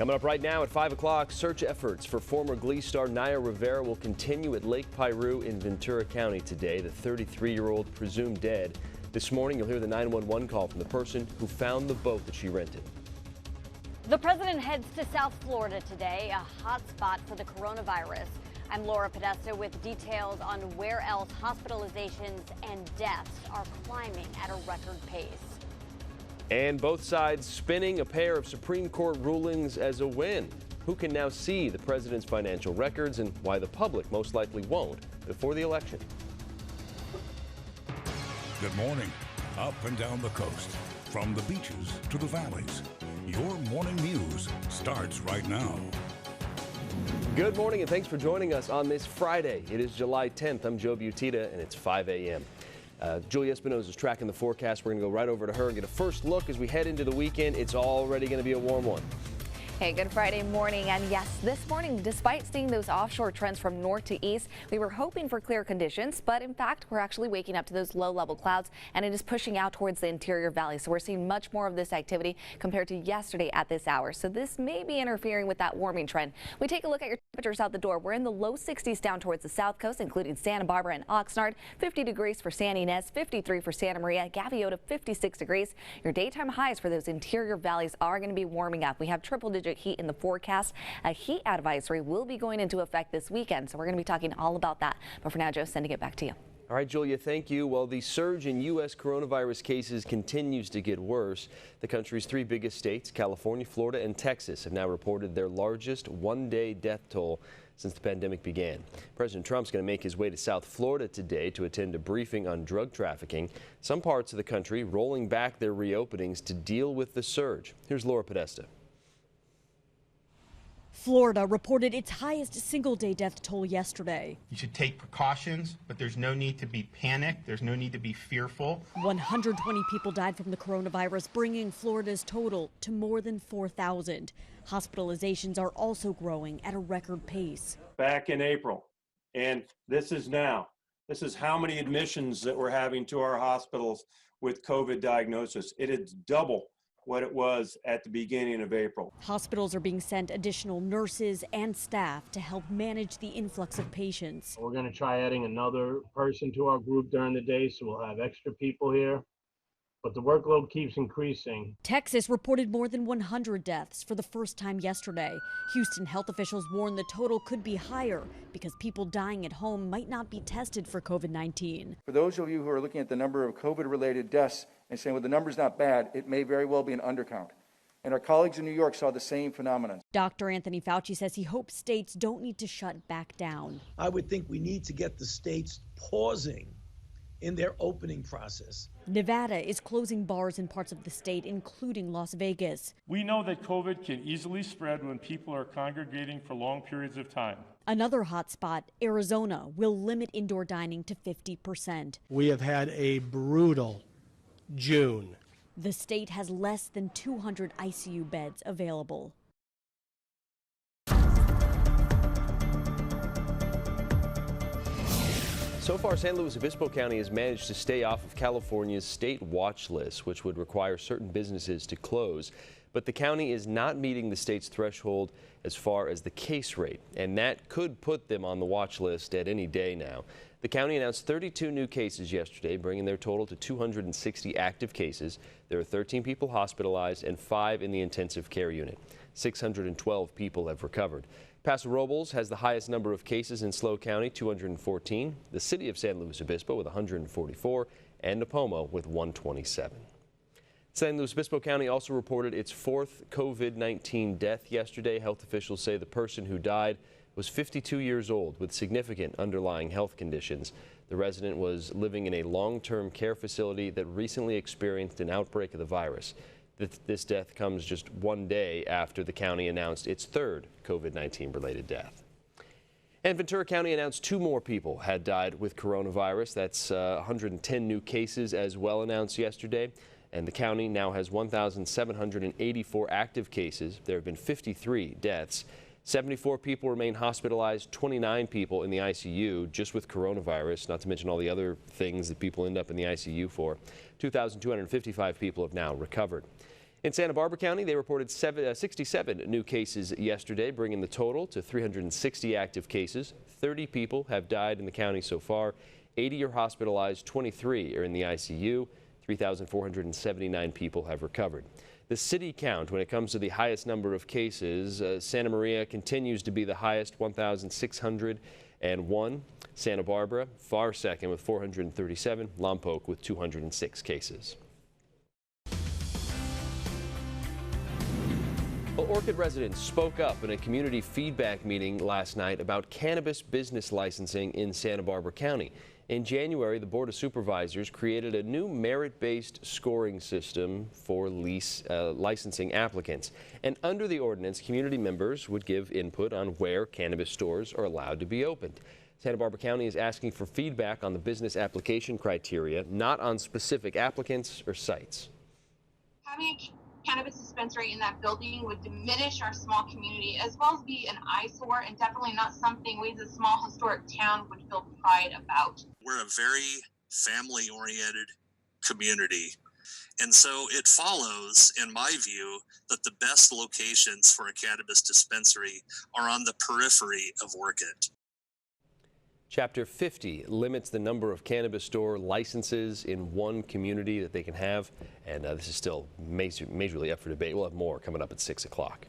Coming up right now at 5 o'clock, search efforts for former Glee star Naya Rivera will continue at Lake Piru in Ventura County today. The 33-year-old presumed dead. This morning, you'll hear the 911 call from the person who found the boat that she rented. The president heads to South Florida today, a hot spot for the coronavirus. I'm Laura Podesta with details on where else hospitalizations and deaths are climbing at a record pace. And both sides spinning a pair of Supreme Court rulings as a win. Who can now see the president's financial records and why the public most likely won't before the election? Good morning. Up and down the coast, from the beaches to the valleys. Your morning news starts right now. Good morning and thanks for joining us on this Friday. It is July 10th. I'm Joe Butita and it's 5 a.m. Julia Espinoza is tracking the forecast. We're going to go right over to her and get a first look as we head into the weekend. It's already going to be a warm one. Hey, good Friday morning. And yes, this morning, despite seeing those offshore trends from north to east, we were hoping for clear conditions. But in fact, we're actually waking up to those low level clouds and it is pushing out towards the interior valley. So we're seeing much more of this activity compared to yesterday at this hour. So this may be interfering with that warming trend. We take a look at your temperatures out the door. We're in the low 60s down towards the south coast, including Santa Barbara and Oxnard. 50 degrees for San Ynez, 53 for Santa Maria, Gaviota 56 degrees. Your daytime highs for those interior valleys are going to be warming up. We have triple-digit heat in the forecast. A heat advisory will be going into effect this weekend, so we're going to be talking all about that. But for now, Joe, sending it back to you. All right, Julia, thank you. Well, the surge in U.S. coronavirus cases continues to get worse. The country's three biggest states, California, Florida, and Texas, have now reported their largest one-day death toll since the pandemic began. President Trump's going to make his way to South Florida today to attend a briefing on drug trafficking. Some parts of the country rolling back their reopenings to deal with the surge. Here's Laura Podesta. Florida reported its highest single-day death toll yesterday. You should take precautions, but there's no need to be panicked. There's no need to be fearful. 120 people died from the coronavirus, bringing Florida's total to more than 4,000. Hospitalizations are also growing at a record pace. Back in April, and this is now. This is how many admissions that we're having to our hospitals with COVID diagnosis. It is double what it was at the beginning of April. Hospitals are being sent additional nurses and staff to help manage the influx of patients. We're going to try adding another person to our group during the day, so we'll have extra people here. But the workload keeps increasing. Texas reported more than 100 deaths for the first time yesterday. Houston health officials warn the total could be higher because people dying at home might not be tested for COVID-19. For those of you who are looking at the number of COVID-related deaths and saying, well, the number's not bad, it may very well be an undercount. And our colleagues in New York saw the same phenomenon. Dr. Anthony Fauci says he hopes states don't need to shut back down. I would think we need to get the states pausing in their opening process. Nevada is closing bars in parts of the state, including Las Vegas. We know that COVID can easily spread when people are congregating for long periods of time. Another hotspot, Arizona, will limit indoor dining to 50%. We have had a brutal June. The state has less than 200 ICU beds available. So far, San Luis Obispo County has managed to stay off of California's state watch list, which would require certain businesses to close. But the county is not meeting the state's threshold as far as the case rate, and that could put them on the watch list at any day now. The county announced 32 new cases yesterday, bringing their total to 260 active cases. There are 13 people hospitalized and 5 in the intensive care unit. 612 people have recovered. Paso Robles has the highest number of cases in SLO County, 214. The city of San Luis Obispo with 144, and Nipomo with 127. San Luis Obispo County also reported its fourth COVID-19 death yesterday. Health officials say the person who died was 52 years old with significant underlying health conditions. The resident was living in a long-term care facility that recently experienced an outbreak of the virus. This death comes just one day after the county announced its third COVID-19 related death. And Ventura County announced 2 more people had died with coronavirus. That's 110 new cases as well announced yesterday. And the county now has 1,784 active cases. There have been 53 deaths. 74 people remain hospitalized, 29 people in the ICU just with coronavirus, not to mention all the other things that people end up in the ICU for. 2,255 people have now recovered. In Santa Barbara County, they reported 67 new cases yesterday, bringing the total to 360 active cases. 30 people have died in the county so far. 80 are hospitalized, 23 are in the ICU. 3,479 people have recovered. The city count, when it comes to the highest number of cases, Santa Maria continues to be the highest, 1,601. Santa Barbara, far second with 437. Lompoc with 206 cases. Well, Orchid residents spoke up in a community feedback meeting last night about cannabis business licensing in Santa Barbara County. In January, the Board of Supervisors created a new merit-based scoring system for licensing applicants. And under the ordinance, community members would give input on where cannabis stores are allowed to be opened. Santa Barbara County is asking for feedback on the business application criteria, not on specific applicants or sites. Having a cannabis dispensary in that building would diminish our small community, as well as be an eyesore, and definitely not something we as a small historic town would feel pride about. We're a very family-oriented community, and so it follows, in my view, that the best locations for a cannabis dispensary are on the periphery of Orchid. Chapter 50 limits the number of cannabis store licenses in one community that they can have, and this is still majorly up for debate. We'll have more coming up at 6 o'clock.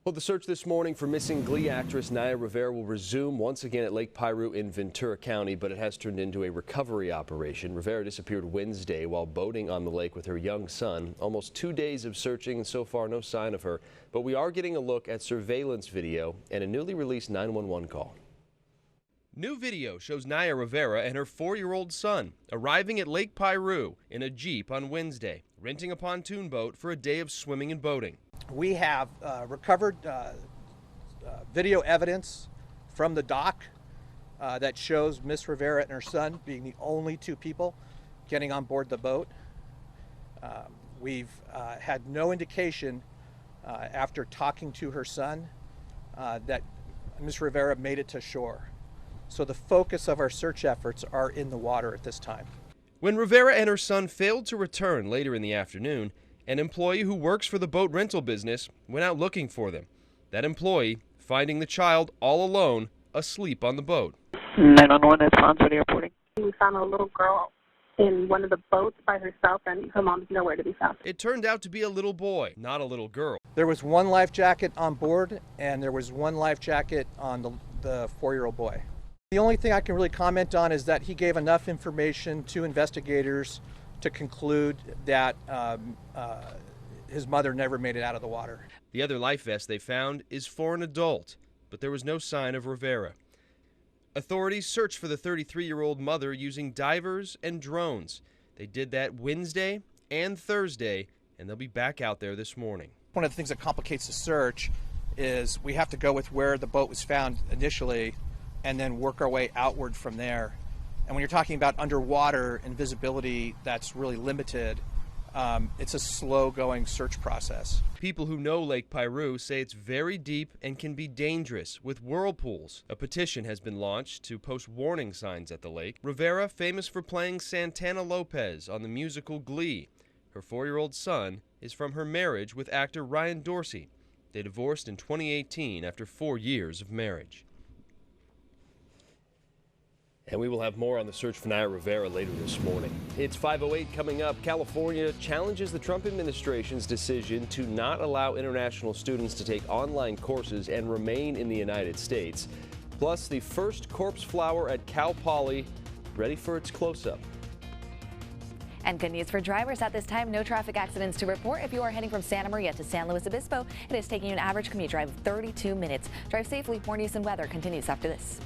Well, the search this morning for missing Glee actress Naya Rivera will resume once again at Lake Piru in Ventura County, but it has turned into a recovery operation. Rivera disappeared Wednesday while boating on the lake with her young son. Almost 2 days of searching, and so far no sign of her. But we are getting a look at surveillance video and a newly released 911 call. New video shows Naya Rivera and her 4-year-old son arriving at Lake Piru in a Jeep on Wednesday, renting a pontoon boat for a day of swimming and boating. We have recovered video evidence from the dock that shows Miss Rivera and her son being the only 2 people getting on board the boat. We've had no indication after talking to her son that Miss Rivera made it to shore. So the focus of our search efforts are in the water at this time. When Rivera and her son failed to return later in the afternoon, an employee who works for the boat rental business went out looking for them. That employee finding the child all alone, asleep on the boat. 911 is Sponsored reporting. We found a little girl in one of the boats by herself, and her mom's nowhere to be found. It turned out to be a little boy, not a little girl. There was 1 life jacket on board, and there was 1 life jacket on the 4-year-old boy. The only thing I can really comment on is that he gave enough information to investigators to conclude that his mother never made it out of the water. The other life vest they found is for an adult, but there was no sign of Rivera. Authorities searched for the 33-year-old mother using divers and drones. They did that Wednesday and Thursday, and they'll be back out there this morning. One of the things that complicates the search is we have to go with where the boat was found initially and then work our way outward from there. And when you're talking about underwater and visibility that's really limited, it's a slow-going search process. People who know Lake Piru say it's very deep and can be dangerous with whirlpools. A petition has been launched to post warning signs at the lake. Rivera, famous for playing Santana Lopez on the musical Glee. Her 4-year-old son is from her marriage with actor Ryan Dorsey. They divorced in 2018 after 4 years of marriage. And we will have more on the search for Naya Rivera later this morning. It's 5:08 coming up. California challenges the Trump administration's decision to not allow international students to take online courses and remain in the United States. Plus, the first corpse flower at Cal Poly ready for its close-up. And good news for drivers at this time. No traffic accidents to report. If you are heading from Santa Maria to San Luis Obispo, it is taking you an average commute drive of 32 minutes. Drive safely. More news and weather continues after this.